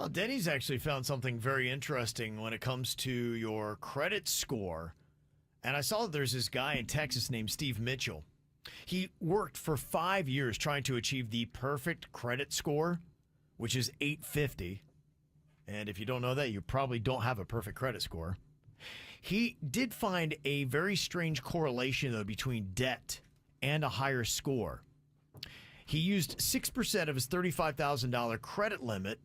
Well, Denny's actually found something very interesting when it comes to your credit score. And I saw that there's this guy in Texas named Steve Mitchell. He worked for 5 years trying to achieve the perfect credit score, which is 850. And if you don't know that, you probably don't have a perfect credit score. He did find a very strange correlation, though, between debt and a higher score. He used 6% of his $35,000 credit limit,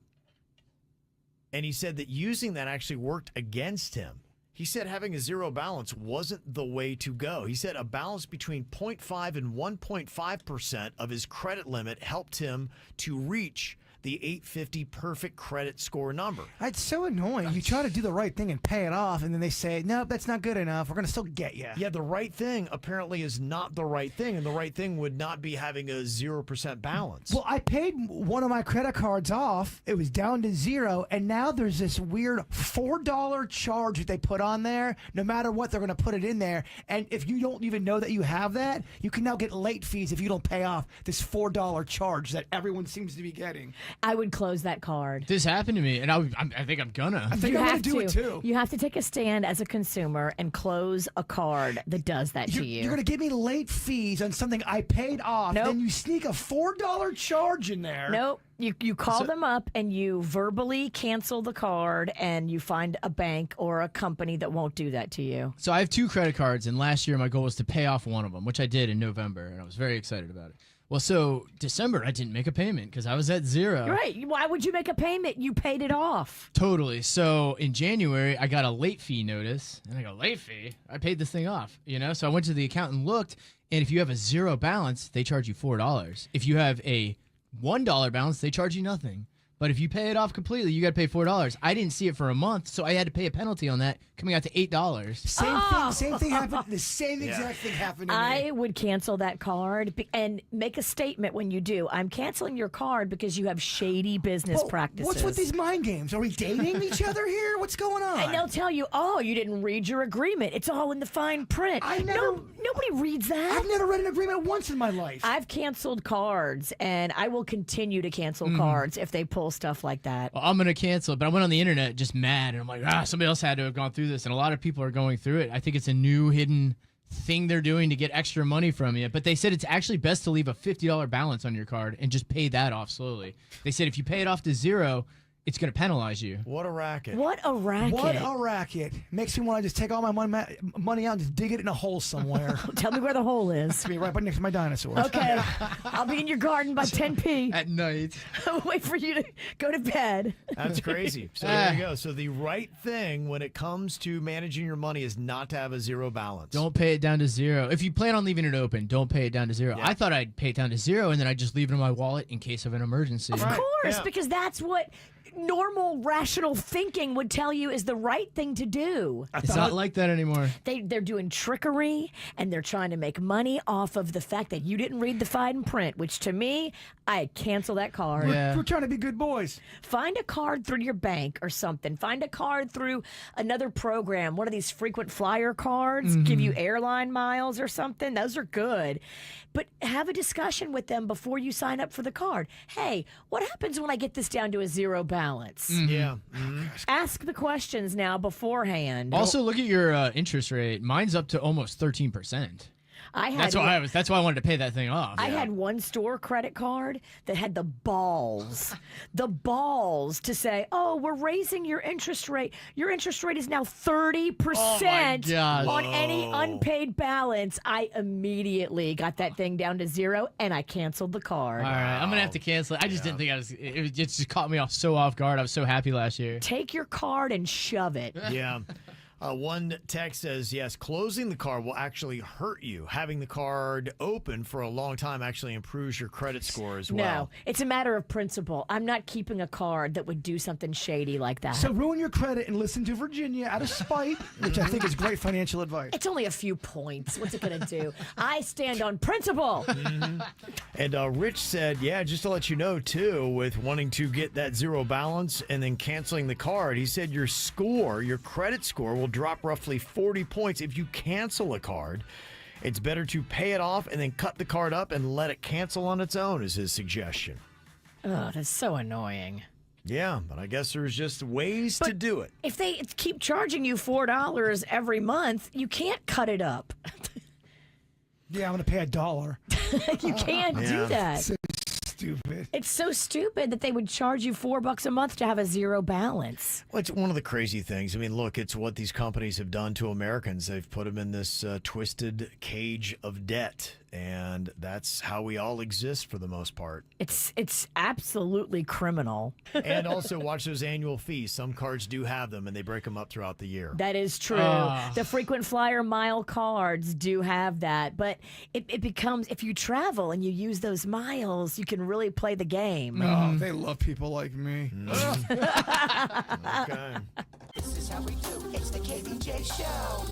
and he said that using that actually worked against him. He said having a zero balance wasn't the way to go. He said a balance between 0.5 and 1.5% of his credit limit helped him to reach the 850 perfect credit score number. It's so annoying. You try to do the right thing and pay it off, and then they say, nope, that's not good enough. We're going to still get you. Yeah, the right thing apparently is not the right thing, and the right thing would not be having a 0% balance. Well, I paid one of my credit cards off. It was down to zero, and now there's this weird $4 charge that they put on there. No matter what, they're going to put it in there. And if you don't even know that you have that, you can now get late fees if you don't pay off this $4 charge that everyone seems to be getting. I would close that card. This happened to me, and I think I'm gonna. I think I'm going to do it too. You have to take a stand as a consumer and close a card that does that to you. You're going to give me late fees on something I paid off. Nope. Then you sneak a $4 charge in there. Nope. You call them up and you verbally cancel the card, and you find a bank or a company that won't do that to you. So I have 2 credit cards, and last year my goal was to pay off one of them, which I did in November, and I was very excited about it. Well, so December, I didn't make a payment because I was at zero. Right. Why would you make a payment? You paid it off. Totally. So in January, I got a late fee notice, and I go, late fee? I paid this thing off, So I went to the account and looked, and if you have a zero balance, they charge you $4. If you have a $1 balance, they charge you nothing. But if you pay it off completely, you got to pay $4. I didn't see it for a month, so I had to pay a penalty on that, coming out to $8. Same thing happened. The same exact thing happened to me. I would cancel that card and make a statement when you do. I'm canceling your card because you have shady business practices. What's with these mind games? Are we dating each other here? What's going on? And they'll tell you, oh, you didn't read your agreement. It's all in the fine print. Nobody reads that. I've never read an agreement once in my life. I've canceled cards, and I will continue to cancel cards if they pull stuff like that. Well, I'm going to cancel it, but I went on the internet just mad, and I'm like, somebody else had to have gone through this, and a lot of people are going through it. I think it's a new hidden thing they're doing to get extra money from you, but they said it's actually best to leave a $50 balance on your card and just pay that off slowly. They said if you pay it off to zero, it's going to penalize you. What a racket. What a racket. What a racket. Makes me want to just take all my money out and just dig it in a hole somewhere. Tell me where the hole is. It's be right next to my dinosaurs. Okay. I'll be in your garden by 10 At night. Wait for you to go to bed. That's crazy. So there you go. So the right thing when it comes to managing your money is not to have a zero balance. Don't pay it down to zero. If you plan on leaving it open, don't pay it down to zero. Yeah. I thought I'd pay it down to zero, and then I'd just leave it in my wallet in case of an emergency. Of course, because that's what normal, rational thinking would tell you is the right thing to do. It's not like that anymore. They're doing trickery, and they're trying to make money off of the fact that you didn't read the fine print, which to me, I cancel that card. Yeah. We're trying to be good boys. Find a card through your bank or something. Find a card through another program. One of these frequent flyer cards, give you airline miles or something. Those are good. But have a discussion with them before you sign up for the card. Hey, what happens when I get this down to a zero balance? Yeah. Ask the questions now beforehand. Also, look at your interest rate. Mine's up to almost 13%. That's why I wanted to pay that thing off. I had one store credit card that had the balls to say, "Oh, we're raising your interest rate. Your interest rate is now 30% on any unpaid balance." I immediately got that thing down to zero, and I canceled the card. All right, I'm gonna have to cancel it. I just didn't think it just caught me off so off guard. I was so happy last year. Take your card and shove it. Yeah. One text says, yes, closing the card will actually hurt you. Having the card open for a long time actually improves your credit score as well. No, it's a matter of principle. I'm not keeping a card that would do something shady like that. So ruin your credit and listen to Virginia out of spite, which I think is great financial advice. It's only a few points. What's it going to do? I stand on principle. And Rich said, yeah, just to let you know, too, with wanting to get that zero balance and then canceling the card, he said your credit score will drop roughly 40 points if you cancel a card. It's better to pay it off and then cut the card up and let it cancel on its own, is his suggestion. Oh, that's so annoying. Yeah, but I guess there's just ways to do it. If they keep charging you $4 every month, you can't cut it up. Yeah, I'm going to pay $1. You can't Yeah. do that. So stupid. It's so stupid that they would charge you $4 a month to have a zero balance. Well, it's one of the crazy things. I mean, look, it's what these companies have done to Americans. They've put them in this twisted cage of debt, and that's how we all exist for the most part. It's absolutely criminal. And also, watch those annual fees. Some cards do have them, and they break them up throughout the year. That is true. The frequent flyer mile cards do have that, but it becomes, if you travel and you use those miles, you can really play the game. Oh, they love people like me. Okay. This is how we do. It's the KVJ Show.